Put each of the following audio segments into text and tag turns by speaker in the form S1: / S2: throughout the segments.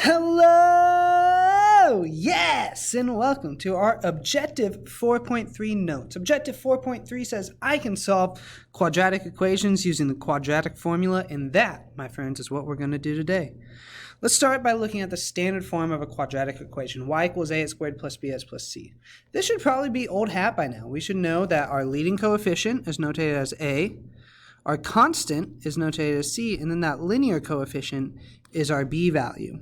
S1: Hello! Yes! And welcome to our Objective 4.3 notes. Objective 4.3 says I can solve quadratic equations using the quadratic formula, and that, my friends, is what we're going to do today. Let's start by looking at the standard form of a quadratic equation, y equals ax squared plus bs plus c. This should probably be old hat by now. We should know that our leading coefficient is notated as a, our constant is notated as c, and then that linear coefficient is our b value.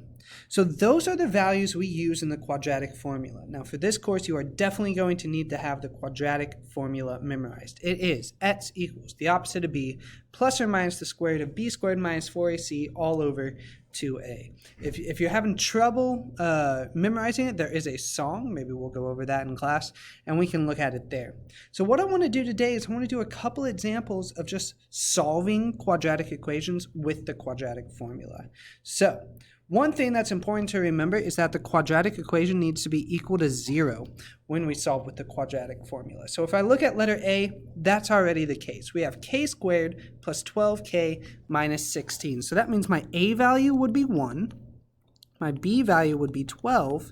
S1: So those are the values we use in the quadratic formula. Now for this course, you are definitely going to need to have the quadratic formula memorized. It is x equals the opposite of b plus or minus the square root of b squared minus 4ac all over 2a. If you're having trouble memorizing it, there is a song. Maybe we'll go over that in class, and we can look at it there. So what I want to do today is I want to do a couple examples of just solving quadratic equations with the quadratic formula. So one thing that's important to remember is that the quadratic equation needs to be equal to 0 when we solve with the quadratic formula. So if I look at letter A, that's already the case. We have k squared plus 12k minus 16. So that means my A value would be 1, my B value would be 12,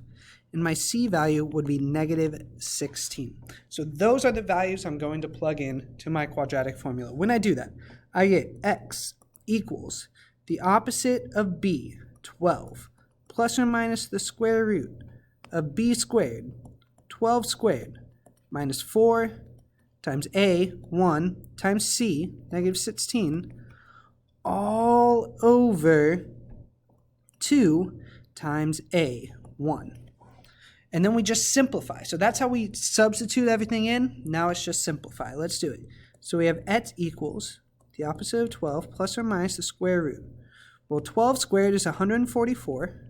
S1: and my C value would be negative 16. So those are the values I'm going to plug in to my quadratic formula. When I do that, I get x equals the opposite of B, 12, plus or minus the square root of b squared, 12 squared, minus 4 times a, 1, times c, negative 16, all over 2 times a, 1. And then we just simplify. So that's how we substitute everything in. Now it's just simplify. Let's do it. So we have x equals the opposite of 12 plus or minus the square root. Well, 12 squared is 144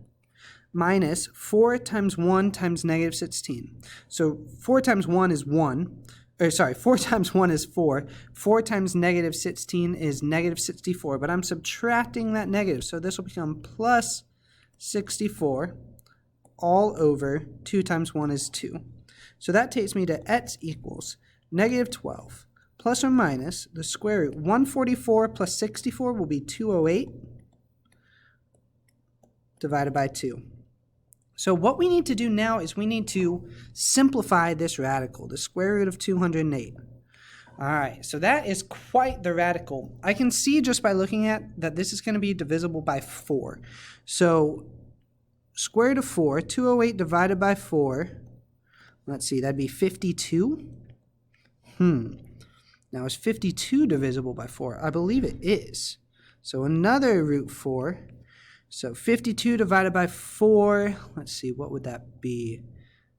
S1: minus 4 times 1 times negative 16. So 4 times 1 is 1. 4 times 1 is 4. 4 times negative 16 is negative 64. But I'm subtracting that negative. So this will become plus 64 all over 2 times 1 is 2. So that takes me to x equals negative 12 plus or minus the square root. 144 plus 64 will be 208. Divided by 2. So what we need to do now is we need to simplify this radical, the square root of 208. All right, so that is quite the radical. I can see just by looking at that this is going to be divisible by 4. So square root of 4, 208 divided by 4, let's see, that'd be 52. Now is 52 divisible by 4? I believe it is. So another root 4. So 52 divided by 4, let's see, what would that be?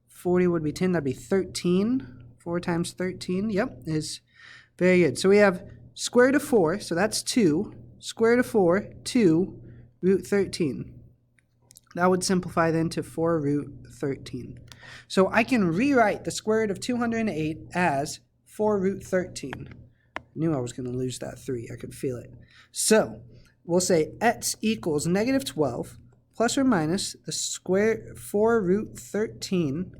S1: 40 would be 10, that'd be 13. 4 times 13, yep, is very good. So we have square root of 4, so that's 2. Square root of 4, 2, root 13. That would simplify then to 4 root 13. So I can rewrite the square root of 208 as 4 root 13. I knew I was going to lose that 3, I could feel it. So we'll say x equals negative 12 plus or minus the square 4 root 13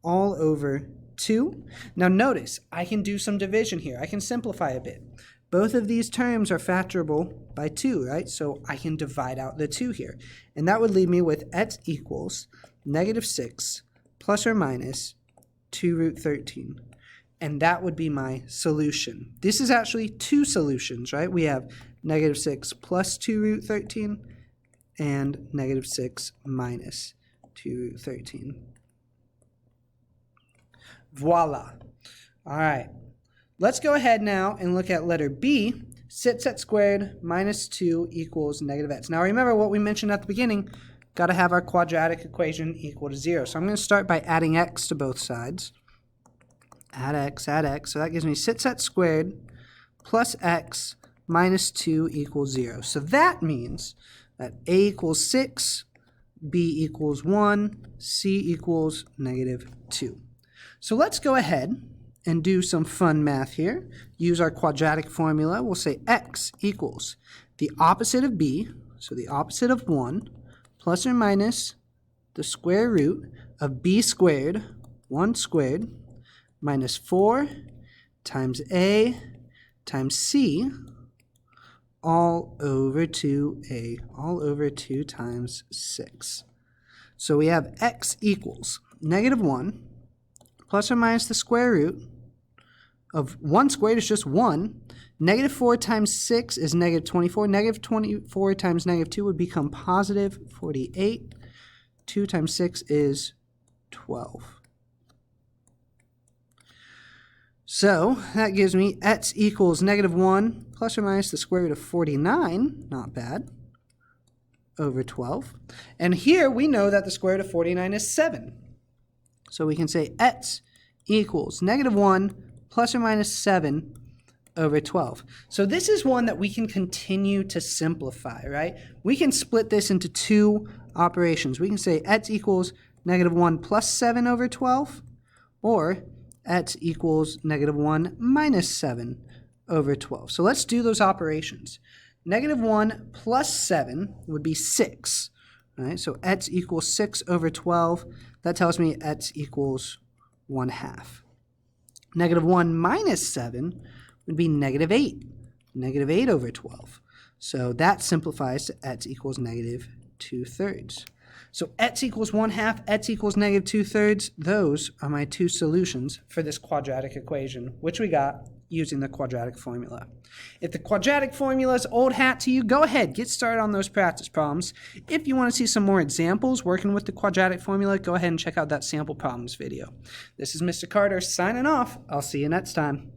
S1: all over 2. Now notice, I can do some division here. I can simplify a bit. Both of these terms are factorable by 2, right? So I can divide out the 2 here. And that would leave me with x equals negative 6 plus or minus 2 root 13. And that would be my solution. This is actually two solutions, right? We have negative 6 plus 2 root 13 and negative 6 minus 2 root 13. Voila. All right. Let's go ahead now and look at letter B. Sit x squared minus 2 equals negative x. Now remember what we mentioned at the beginning. Got to have our quadratic equation equal to 0. So I'm going to start by adding x to both sides. Add x. So that gives me sit x squared plus x minus 2 equals 0. So that means that a equals 6, b equals 1, c equals negative 2. So let's go ahead and do some fun math here. Use our quadratic formula. We'll say x equals the opposite of b, so the opposite of 1, plus or minus the square root of b squared, 1 squared, minus 4 times a times c all over 2a, all over 2 times 6. So we have x equals -1 plus or minus the square root of 1 squared is just 1. -4 times 6 is -24. -24 times -2 would become positive 48. 2 times 6 is 12. So that gives me x equals -1 plus or minus the square root of 49, not bad, over 12. And here we know that the square root of 49 is 7. So we can say x equals -1 plus or minus 7 over 12. So this is one that we can continue to simplify, right? We can split this into two operations. We can say x equals -1 plus 7 over 12, or x equals -1 minus 7 over 12. So let's do those operations. -1 plus 7 would be 6. Right? So x equals 6 over 12. That tells me x equals 1/2. -1 minus 7 would be -8. -8 over 12. So that simplifies to x equals -2/3. So x equals 1/2, x equals -2/3. Those are my two solutions for this quadratic equation, which we got using the quadratic formula. If the quadratic formula is old hat to you, go ahead, get started on those practice problems. If you want to see some more examples working with the quadratic formula, go ahead and check out that sample problems video. This is Mr. Carter signing off. I'll see you next time.